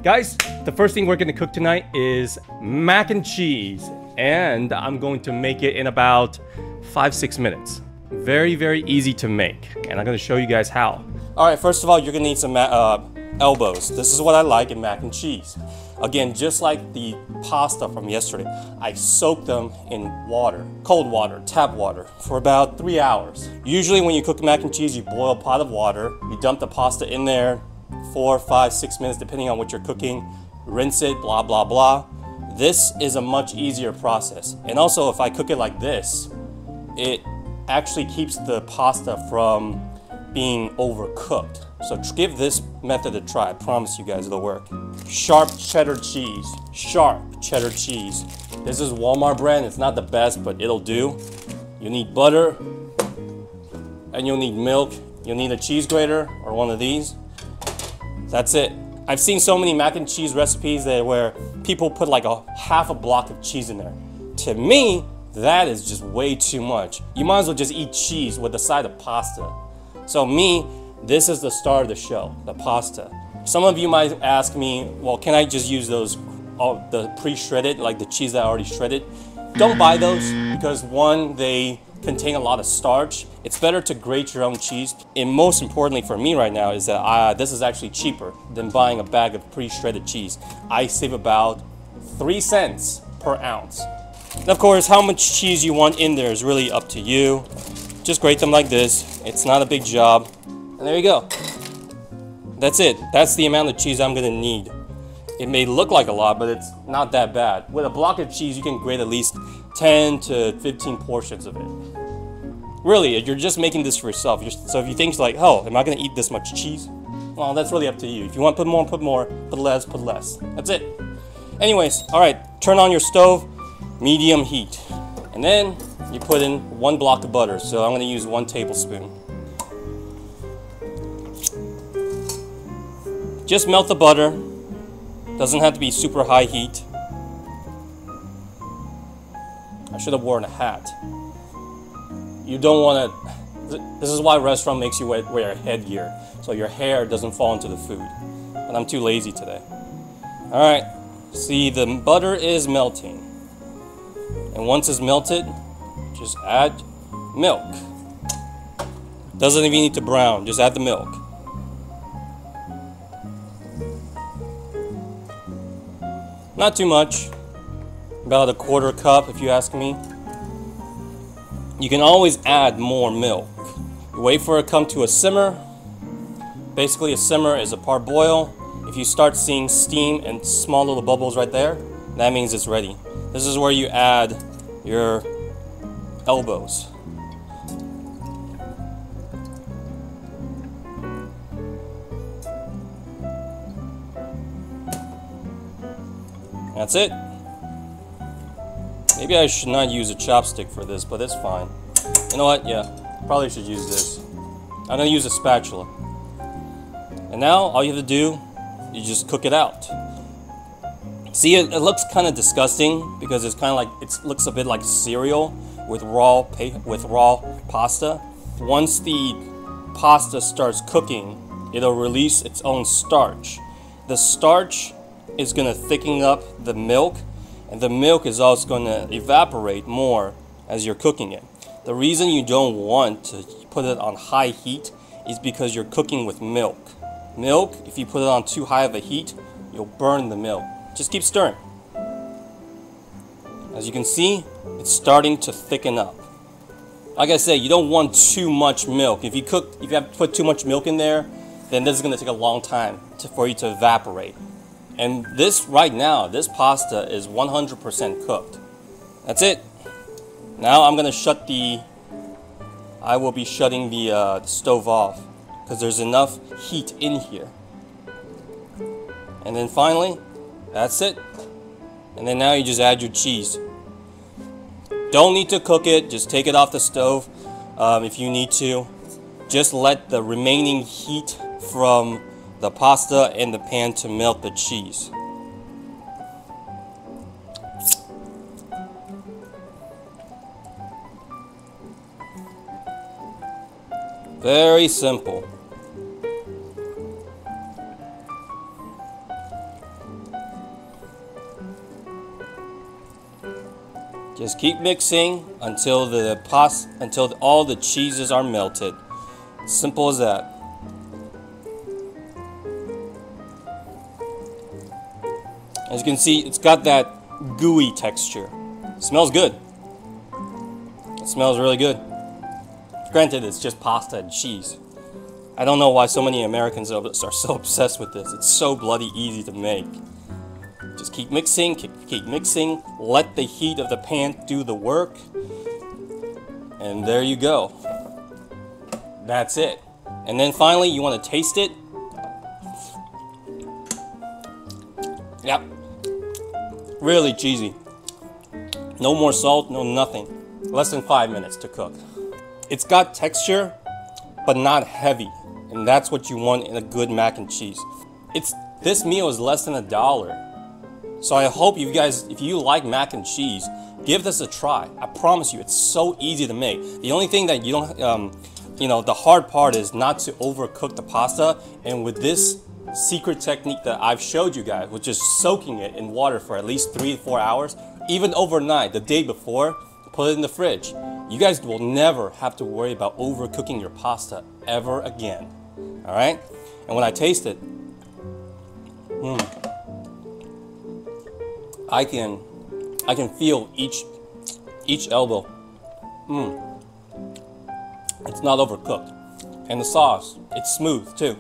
Guys, the first thing we're gonna cook tonight is mac and cheese, and I'm going to make it in about 5-6 minutes. Very, very easy to make, and I'm gonna show you guys how. All right, first of all, you're gonna need some elbows. This is what I like in mac and cheese. Again, just like the pasta from yesterday, I soak them in water, cold water, tap water, for about 3 hours. Usually when you cook mac and cheese, you boil a pot of water, you dump the pasta in there, 4, 5, 6 minutes, depending on what you're cooking, rinse it, blah, blah, blah. This is a much easier process. And also, if I cook it like this, it actually keeps the pasta from being overcooked. So give this method a try. I promise you guys it'll work. Sharp cheddar cheese. Sharp cheddar cheese. This is Walmart brand. It's not the best, but it'll do. You need butter, and you'll need milk. You'll need a cheese grater or one of these. That's it. I've seen so many mac and cheese recipes where people put like half a block of cheese in there. To me, that is just way too much. You might as well just eat cheese with a side of pasta. So this is the star of the show, the pasta. Some of you might ask me, well, can I just use those, the pre-shredded, like the cheese that I already shredded? Don't buy those because one, they contain a lot of starch. It's better to grate your own cheese. And most importantly for me right now is that this is actually cheaper than buying a bag of pre-shredded cheese. I save about 3 cents per ounce. And of course, how much cheese you want in there is really up to you. Just grate them like this. It's not a big job. And there you go. That's it. That's the amount of cheese I'm gonna need. It may look like a lot, but it's not that bad. With a block of cheese, you can grate at least 10 to 15 portions of it. Really, you're just making this for yourself. So if you think like, oh, am I gonna eat this much cheese? Well, that's really up to you. If you want to put more, put less, put less. That's it. Anyways, all right, turn on your stove, medium heat. And then you put in 1 block of butter. So I'm gonna use 1 tablespoon. Just melt the butter. Doesn't have to be super high heat. I should have worn a hat. You don't want to. This is why a restaurant makes you wear a headgear, so your hair doesn't fall into the food. But I'm too lazy today. All right. See, the butter is melting, and once it's melted, just add milk. Doesn't even need to brown. Just add the milk. Not too much, about a 1/4 cup if you ask me. You can always add more milk. You wait for it to come to a simmer. Basically, a simmer is a parboil. If you start seeing steam and small little bubbles right there, that means it's ready. This is where you add your elbows. That's it. Maybe I should not use a chopstick for this, but it's fine. You know what? Yeah, probably should use this. I'm gonna use a spatula. And now all you have to do, you just cook it out. See, it looks kind of disgusting because it's kind of like, it looks a bit like cereal with raw pasta. Once the pasta starts cooking, it'll release its own starch. The starch is going to thicken up the milk, and the milk is also going to evaporate more as you're cooking it. The reason you don't want to put it on high heat is because you're cooking with milk. Milk, if you put it on too high of a heat, you'll burn the milk. Just keep stirring. As you can see, it's starting to thicken up. Like I said, you don't want too much milk. If you have to put too much milk in there, then this is going to take a long time for you to evaporate. And this right now, this pasta is 100% cooked. That's it. Now I'm gonna I will be shutting the stove off because there's enough heat in here. And then finally, that's it. And then now you just add your cheese. Don't need to cook it, just take it off the stove if you need to. Just let the remaining heat from the pasta in the pan to melt the cheese. Very simple. Just keep mixing until all the cheeses are melted. Simple as that. As you can see, it's got that gooey texture. Smells good. It smells really good. Granted, it's just pasta and cheese. I don't know why so many Americans are so obsessed with this. It's so bloody easy to make. Just keep mixing, keep mixing. Let the heat of the pan do the work. And there you go. That's it. And then finally, you want to taste it. Yep. Really cheesy. No more salt, no nothing. Less than 5 minutes to cook. It's got texture, but not heavy. And that's what you want in a good mac and cheese. This meal is less than $1. So I hope you guys, if you like mac and cheese, give this a try. I promise you, it's so easy to make. The only thing that you don't, the hard part is not to overcook the pasta. And with this secret technique that I've showed you guys, which is soaking it in water for at least 3 to 4 hours, even overnight, the day before, put it in the fridge. You guys will never have to worry about overcooking your pasta ever again. All right? And when I taste it, I can feel each elbow. It's not overcooked. And the sauce, it's smooth too.